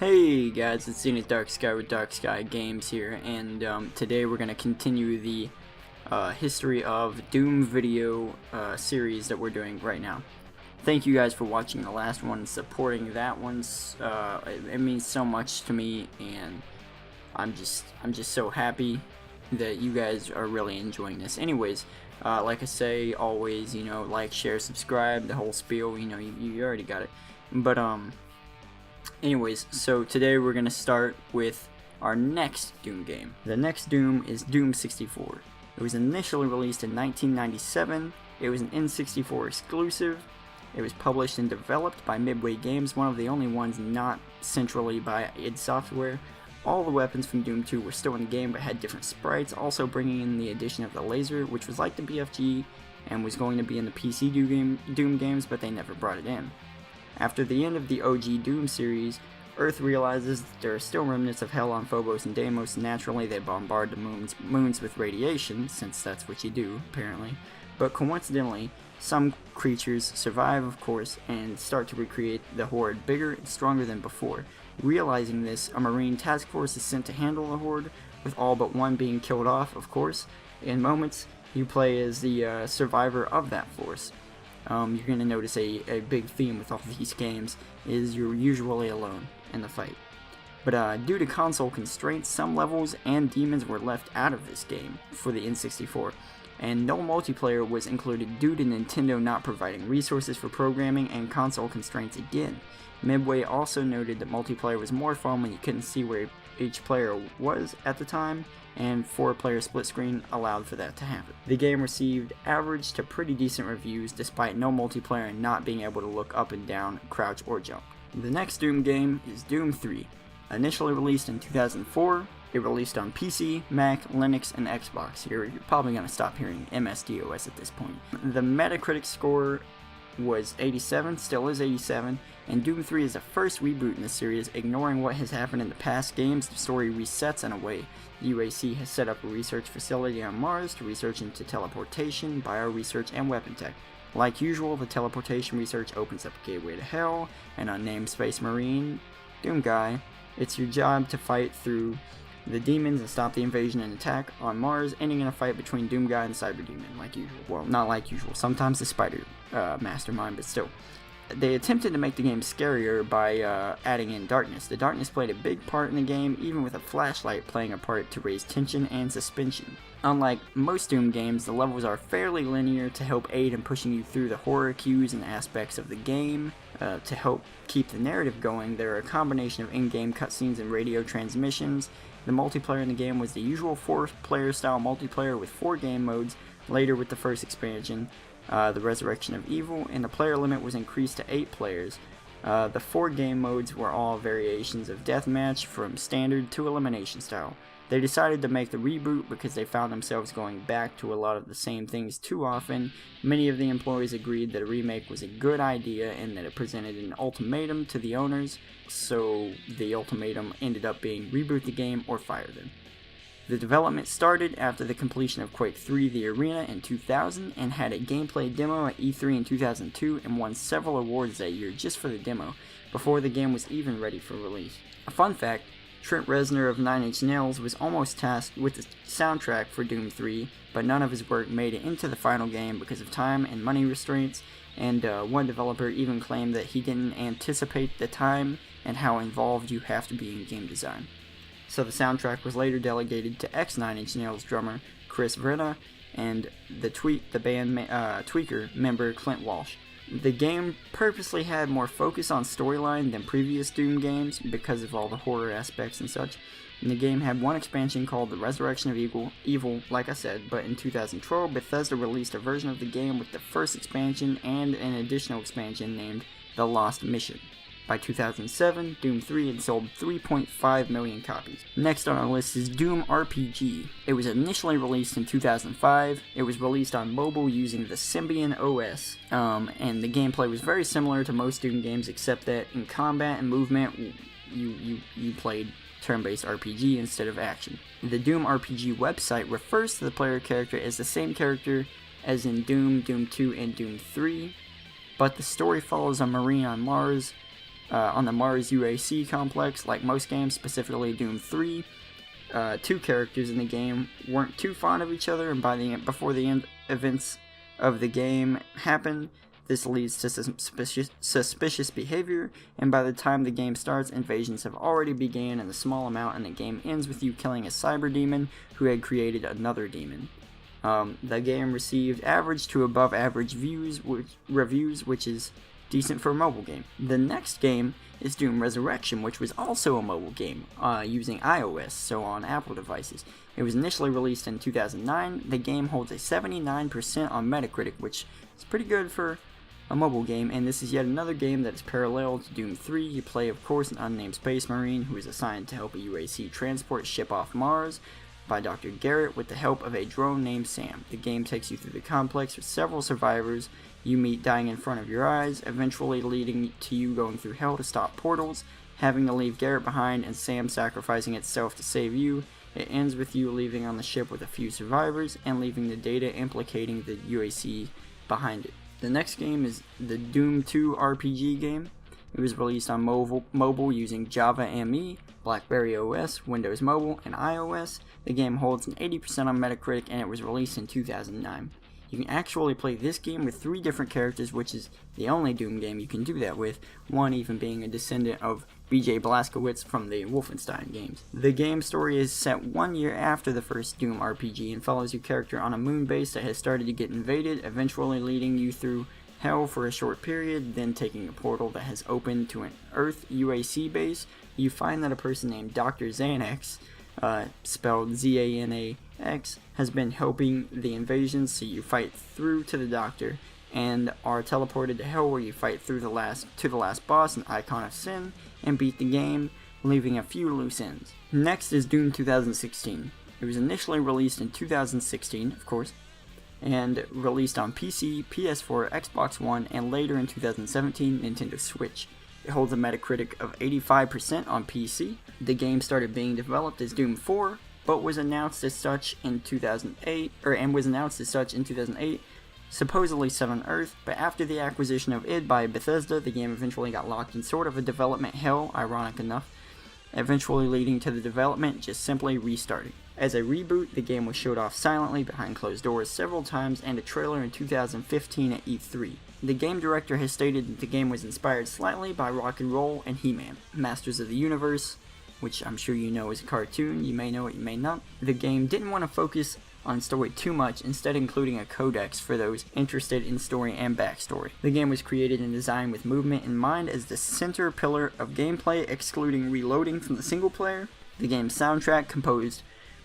Hey guys, it's Zenith Darksky with Darksky Games here, and today we're going to continue the history of Doom video series that we're doing right now. Thank you guys for watching the last one and supporting that one. It means so much to me, and I'm just so happy that you guys are really enjoying this. Anyways, like I say, always, like, share, subscribe, the whole spiel. You already got it. But anyways, so today we're going to start with our next Doom game. The next Doom is Doom 64. It was initially released in 1997. It was an N64 exclusive. It was published and developed by Midway Games, one of the only ones not centrally by id Software. All the weapons from Doom 2 were still in the game but had different sprites, also bringing in the addition of the laser, which was like the BFG and was going to be in the PC Doom games, but they never brought it in. After the end of the OG Doom series, Earth realizes that there are still remnants of hell on Phobos and Deimos. Naturally, they bombard the moons with radiation, since that's what you do, apparently. But coincidentally, some creatures survive, of course, and start to recreate the Horde bigger and stronger than before. Realizing this, a Marine task force is sent to handle the Horde, with all but one being killed off, of course. In moments, you play as the survivor of that force. You're going to notice a big theme with all these games is you're usually alone in the fight. But due to console constraints, some levels and demons were left out of this game for the N64, and no multiplayer was included due to Nintendo not providing resources for programming and console constraints again. Midway also noted that multiplayer was more fun when you couldn't see where each player was at the time, and 4-player split screen allowed for that to happen. The game received average to pretty decent reviews despite no multiplayer and not being able to look up and down, crouch, or jump. The next Doom game is Doom 3. Initially released in 2004, it released on PC, Mac, Linux, and Xbox. You're probably going to stop hearing MS-DOS at this point. The Metacritic score was 87, still is 87, and Doom 3 is the first reboot in the series. Ignoring what has happened in the past games, the story resets in a way. The UAC has set up a research facility on Mars to research into teleportation, bioresearch, and weapon tech. Like usual, the teleportation research opens up a gateway to hell. An unnamed space marine, Doom guy, it's your job to fight through the demons and stop the invasion and attack on Mars, ending in a fight between Doom guy and Cyber Demon, like usual. Well, not like usual, sometimes the spider mastermind, but still. They attempted to make the game scarier by adding in darkness. The darkness played a big part in the game, even with a flashlight playing a part to raise tension and suspension. Unlike most Doom games, the levels are fairly linear to help aid in pushing you through the horror cues and aspects of the game. To help keep the narrative going, there are a combination of in-game cutscenes and radio transmissions. The multiplayer in the game was the usual 4-player style multiplayer with 4 game modes, later with the first expansion, the Resurrection of Evil, and the player limit was increased to 8 players. The 4 game modes were all variations of deathmatch from standard to elimination style. They decided to make the reboot because they found themselves going back to a lot of the same things too often. Many of the employees agreed that a remake was a good idea and that it presented an ultimatum to the owners, so the ultimatum ended up being reboot the game or fire them. The development started after the completion of Quake 3 The Arena in 2000 and had a gameplay demo at E3 in 2002 and won several awards that year just for the demo, before the game was even ready for release. A fun fact, Trent Reznor of 9 Inch Nails was almost tasked with the soundtrack for Doom 3, but none of his work made it into the final game because of time and money restraints, and one developer even claimed that he didn't anticipate the time and how involved you have to be in game design. So the soundtrack was later delegated to ex-9 Inch Nails drummer Chris Vrenna and the band Tweaker member Clint Walsh. The game purposely had more focus on storyline than previous Doom games because of all the horror aspects and such. And the game had one expansion called The Resurrection of Evil, like I said, but in 2012 Bethesda released a version of the game with the first expansion and an additional expansion named The Lost Mission. By 2007, Doom 3 had sold 3.5 million copies. Next on our list is Doom RPG. It was initially released in 2005. It was released on mobile using the Symbian OS, and the gameplay was very similar to most Doom games except that in combat and movement, you played turn-based RPG instead of action. The Doom RPG website refers to the player character as the same character as in Doom, Doom 2, and Doom 3, but the story follows a Marine on Mars on the Mars UAC complex. Like most games, specifically Doom 3, two characters in the game weren't too fond of each other, and before the events of the game happen, this leads to suspicious behavior, and by the time the game starts, invasions have already begun in a small amount, and the game ends with you killing a cyber demon who had created another demon. The game received average to above average reviews, which is decent for a mobile game. The next game is Doom Resurrection, which was also a mobile game using iOS, so on Apple devices. It was initially released in 2009. The game holds a 79% on Metacritic, which is pretty good for a mobile game, and this is yet another game that is parallel to Doom 3. You play, of course, an unnamed space marine who is assigned to help a UAC transport ship off Mars by Dr. Garrett with the help of a drone named Sam. The game takes you through the complex with several survivors you meet dying in front of your eyes, eventually leading to you going through hell to stop portals, having to leave Garrett behind, and Sam sacrificing itself to save you. It ends with you leaving on the ship with a few survivors and leaving the data implicating the UAC behind it. The next game is the Doom 2 RPG game. It was released on mobile using Java ME, BlackBerry OS, Windows Mobile, and iOS. The game holds an 80% on Metacritic, and it was released in 2009. You can actually play this game with 3 different characters, which is the only Doom game you can do that with, one even being a descendant of B.J. Blazkowicz from the Wolfenstein games. The game story is set 1 year after the first Doom RPG and follows your character on a moon base that has started to get invaded, eventually leading you through hell for a short period, then taking a portal that has opened to an Earth UAC base. You find that a person named Dr. Xanax, spelled Zanax, has been helping the invasion, so you fight through to the Doctor and are teleported to hell, where you fight through the last boss, an Icon of Sin, and beat the game, leaving a few loose ends. Next is Doom 2016. It was initially released in 2016, of course, and released on PC, PS4, Xbox One, and later in 2017, Nintendo Switch. It holds a Metacritic of 85% on PC. The game started being developed as Doom 4, but was announced as such in 2008, supposedly set on Earth, but after the acquisition of id by Bethesda, the game eventually got locked in sort of a development hell, ironic enough, eventually leading to the development just simply restarting. As a reboot, the game was showed off silently behind closed doors several times, and a trailer in 2015 at E3. The game director has stated that the game was inspired slightly by Rock and Roll and He-Man, Masters of the Universe, which I'm sure you know is a cartoon. You may know it, you may not. The game didn't want to focus on story too much, instead including a codex for those interested in story and backstory. The game was created and designed with movement in mind as the center pillar of gameplay, excluding reloading from the single player. The game's soundtrack, composed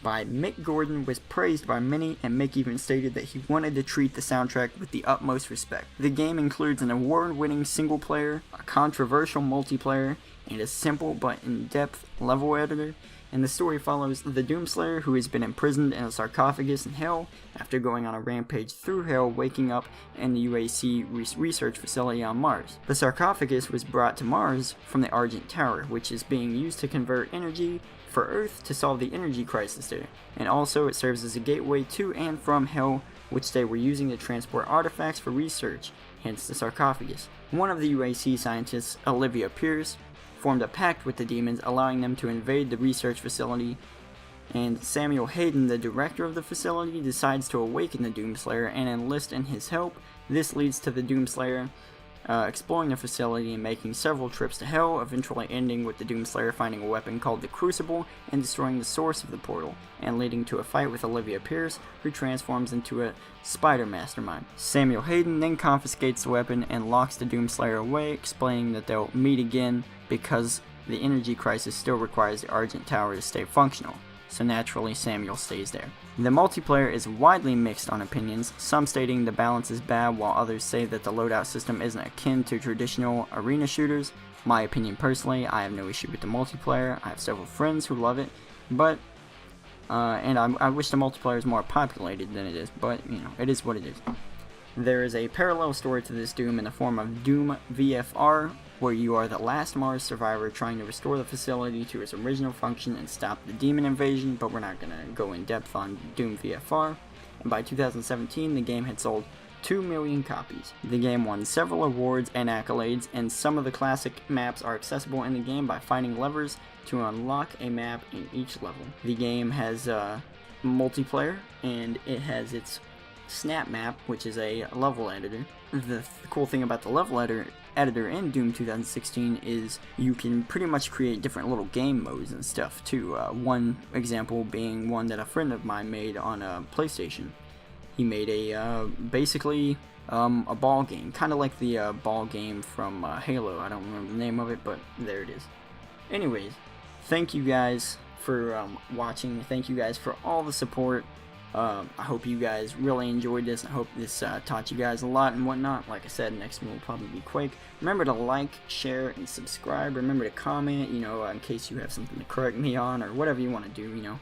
by Mick Gordon, was praised by many, and Mick even stated that he wanted to treat the soundtrack with the utmost respect. The game includes an award-winning single player, a controversial multiplayer, and a simple but in-depth level editor, and the story follows the Doomslayer, who has been imprisoned in a sarcophagus in hell after going on a rampage through hell, waking up in the UAC research facility on Mars. The sarcophagus was brought to Mars from the Argent Tower, which is being used to convert energy for Earth to solve the energy crisis there, and also it serves as a gateway to and from hell, which they were using to transport artifacts for research, hence the sarcophagus. One of the UAC scientists, Olivia Pierce, formed a pact with the demons, allowing them to invade the research facility, and Samuel Hayden, the director of the facility, decides to awaken the Doomslayer and enlist in his help. This leads to the Doomslayer exploring the facility and making several trips to hell, eventually ending with the Doomslayer finding a weapon called the Crucible and destroying the source of the portal, and leading to a fight with Olivia Pierce, who transforms into a spider mastermind. Samuel Hayden then confiscates the weapon and locks the Doomslayer away, explaining that they'll meet again because the energy crisis still requires the Argent Tower to stay functional, so naturally Samuel stays there. The multiplayer is widely mixed on opinions, some stating the balance is bad while others say that the loadout system isn't akin to traditional arena shooters. My opinion personally, I have no issue with the multiplayer. I have several friends who love it, but and I wish the multiplayer is more populated than it is, but you know, it is what it is. There is a parallel story to this Doom in the form of Doom VFR, where you are the last Mars survivor trying to restore the facility to its original function and stop the demon invasion, but we're not going to go in depth on Doom VFR. And by 2017, the game had sold 2 million copies. The game won several awards and accolades, and some of the classic maps are accessible in the game by finding levers to unlock a map in each level. The game has multiplayer, and it has its snap map, which is a level editor. The cool thing about the level editor in Doom 2016 is you can pretty much create different little game modes and stuff too. One example being one that a friend of mine made on a PlayStation. He made a basically a ball game, kind of like the ball game from Halo. I don't remember the name of it, but there it is. Anyways, thank you guys for watching. Thank you guys for all the support. I hope you guys really enjoyed this. I hope this taught you guys a lot and whatnot. Like I said, next one will probably be Quake. Remember to like, share, and subscribe. Remember to comment, you know, in case you have something to correct me on or whatever you want to do, you know.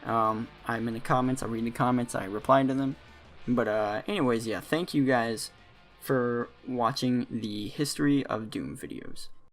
I'm in the comments. I read the comments. I reply to them. But anyways, yeah, thank you guys for watching the History of Doom videos.